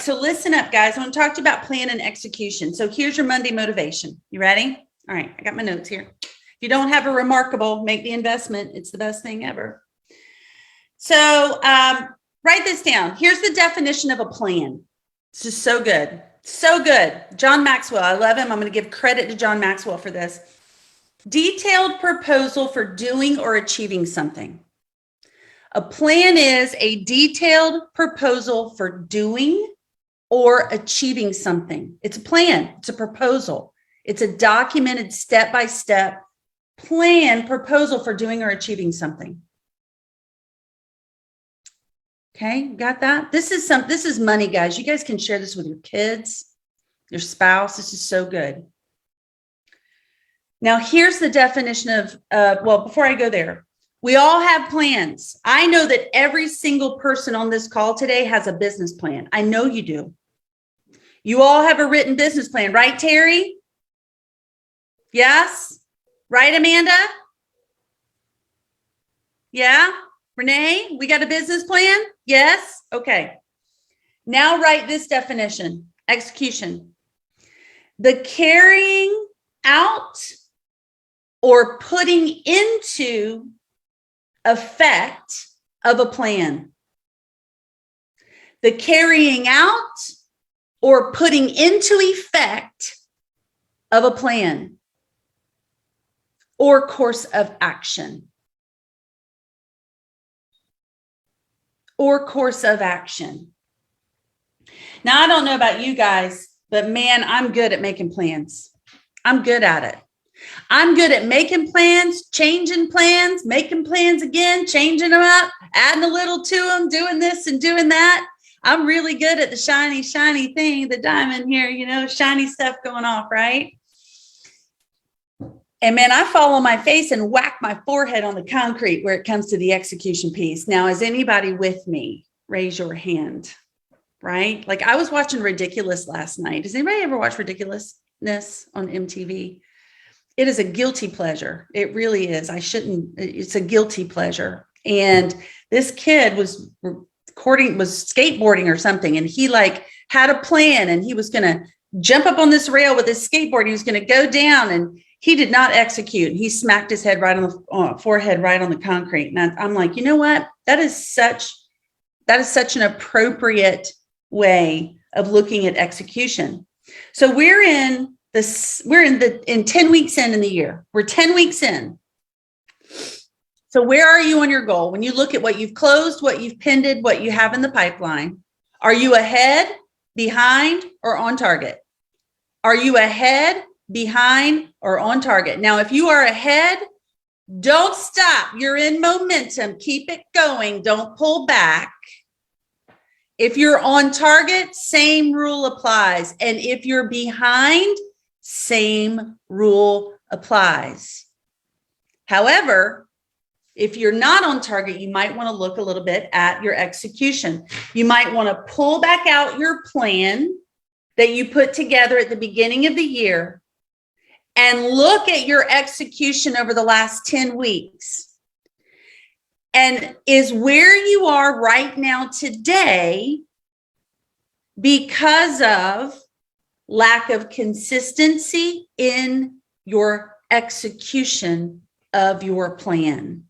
so listen up, guys. I want to talk to you about plan and execution. So here's your Monday motivation. You ready? All right, I got my notes here. If you don't have a remarkable, make the investment. It's the best thing ever. So write this down. Here's the definition of a plan. This is so good. So good. John Maxwell. I love him. I'm going to give credit to John Maxwell for this. Detailed proposal for doing or achieving something. A plan is a detailed proposal for doing or achieving something. It's a plan. It's a proposal. It's a documented step-by-step plan proposal for doing or achieving something. Okay, got that? This is money, guys. You guys can share this with your kids, your spouse. This is so good. Now, here's the definition of, well, before I go there, we all have plans. I know that every single person on this call today has a business plan. I know you do. You all have a written business plan, right, Terry? Yes? Right, Amanda? Yeah? Renee, we got a business plan? Yes? Okay. Now write this definition, execution. The carrying out or putting into effect of a plan. The carrying out or putting into effect of a plan or course of action. Or course of action. Now, I don't know about you guys, but man, I'm good at making plans. I'm good at it. I'm good at making plans, changing plans, making plans again, changing them up, adding a little to them, doing this and doing that. I'm really good at the shiny, shiny thing, the diamond here, you know, shiny stuff going off, right? And man, I fall on my face and whack my forehead on the concrete where it comes to the execution piece. Now, is anybody with me? Raise your hand, right? Like I was watching Ridiculous last night. Does anybody ever watch Ridiculousness on MTV? It is a guilty pleasure. It really is. It's a guilty pleasure. And this kid was skateboarding or something. And he like had a plan and he was going to jump up on this rail with his skateboard. He was going to go down and he did not execute. He smacked his head right on the forehead, right on the concrete. And I'm like, you know what? That is such an appropriate way of looking at execution. So we're in 10 weeks in the year. We're 10 weeks in. So where are you on your goal? When you look at what you've closed, what you've pended, what you have in the pipeline, are you ahead, behind, or on target? Are you ahead, behind, or on target? Now, if you are ahead, don't stop. You're in momentum. Keep it going. Don't pull back. If you're on target, same rule applies. And if you're behind, same rule applies. However, if you're not on target, you might want to look a little bit at your execution. You might want to pull back out your plan that you put together at the beginning of the year and look at your execution over the last 10 weeks. And is where you are right now today because of lack of consistency in your execution of your plan?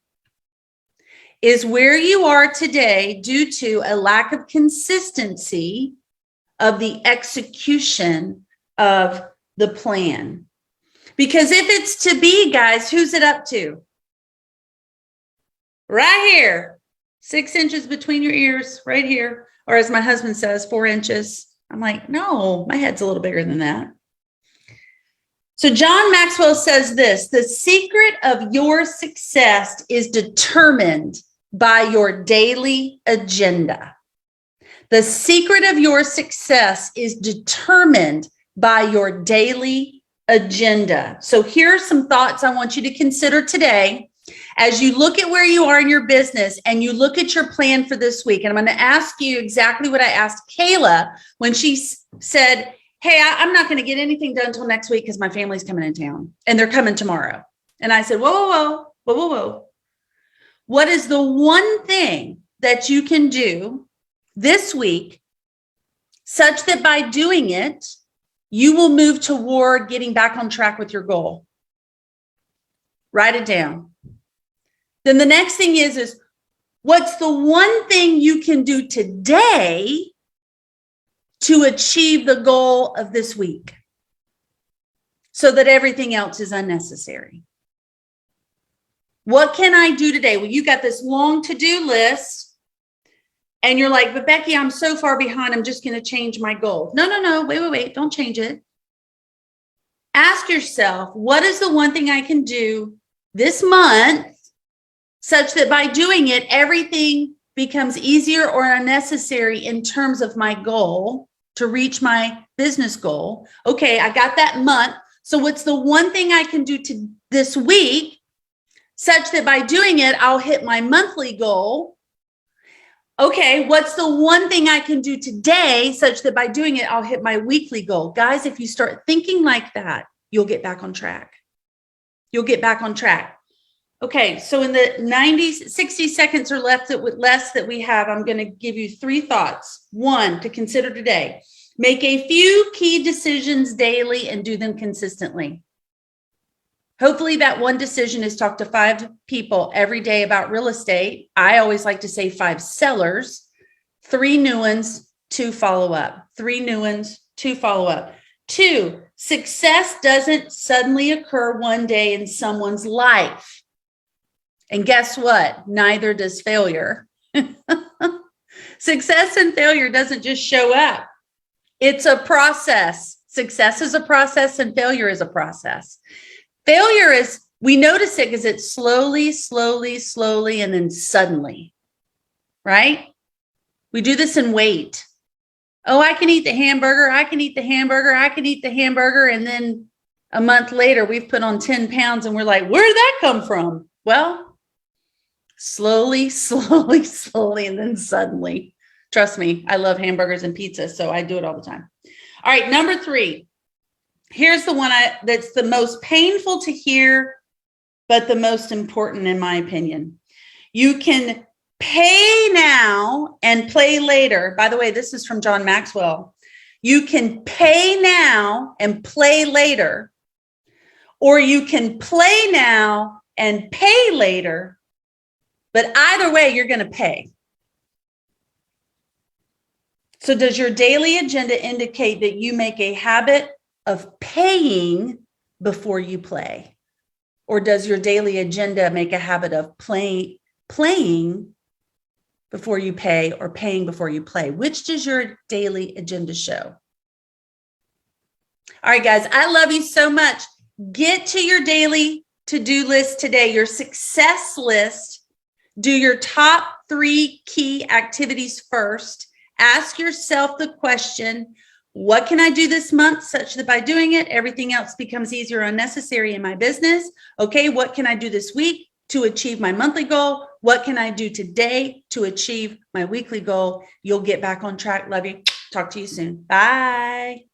Is where you are today due to a lack of consistency of the execution of the plan? Because if it's to be, guys, who's it up to? Right here, 6 inches between your ears, right here. Or as my husband says, 4 inches. I'm like, no, my head's a little bigger than that. So John Maxwell says this: the secret of your success is determined by your daily agenda. The secret of your success is determined by your daily agenda. So here are some thoughts I want you to consider today as you look at where you are in your business and you look at your plan for this week. And I'm going to ask you exactly what I asked Kayla when she said, hey, I'm not going to get anything done until next week because my family's coming in town and they're coming tomorrow. And I said, whoa. What is the one thing that you can do this week such that by doing it, you will move toward getting back on track with your goal. Write it down. Then the next thing is what's the one thing you can do today to achieve the goal of this week so that everything else is unnecessary? What can I do today? Well, you got this long to-do list and you're like, but Becky, I'm so far behind. I'm just going to change my goal. No. Wait. Don't change it. Ask yourself, what is the one thing I can do this month such that by doing it, everything becomes easier or unnecessary in terms of my goal to reach my business goal? Okay, I got that month. So what's the one thing I can do to this week such that by doing it, I'll hit my monthly goal? Okay, what's the one thing I can do today such that by doing it, I'll hit my weekly goal? Guys, if you start thinking like that, you'll get back on track. You'll get back on track. Okay, so in the 60 seconds or less that we have, I'm going to give you 3 thoughts. 1, to consider today. Make a few key decisions daily and do them consistently. Hopefully that one decision is talk to 5 people every day about real estate. I always like to say 5 sellers, 3 new ones, 2 follow up. 3 new ones, 2 follow up. 2, success doesn't suddenly occur one day in someone's life. And guess what? Neither does failure. Success and failure doesn't just show up. It's a process. Success is a process and failure is a process. Failure is, we notice it because it's slowly, and then suddenly, right? We do this in weight. Oh, I can eat the hamburger. And then a month later, we've put on 10 pounds and we're like, where did that come from? Well, slowly, and then suddenly. Trust me, I love hamburgers and pizza, so I do it all the time. All right, number 3. Here's the one that's the most painful to hear, but the most important in my opinion. You can pay now and play later. By the way, this is from John Maxwell. You can pay now and play later, or you can play now and pay later, but either way, you're going to pay. So does your daily agenda indicate that you make a habit of paying before you play? Or does your daily agenda make a habit of playing before you pay or paying before you play? Which does your daily agenda show? All right, guys, I love you so much. Get to your daily to-do list today, your success list. Do your top 3 key activities first. Ask yourself the question, what can I do this month such that by doing it, everything else becomes easier or unnecessary in my business? Okay, what can I do this week to achieve my monthly goal? What can I do today to achieve my weekly goal? You'll get back on track. Love you. Talk to you soon. Bye.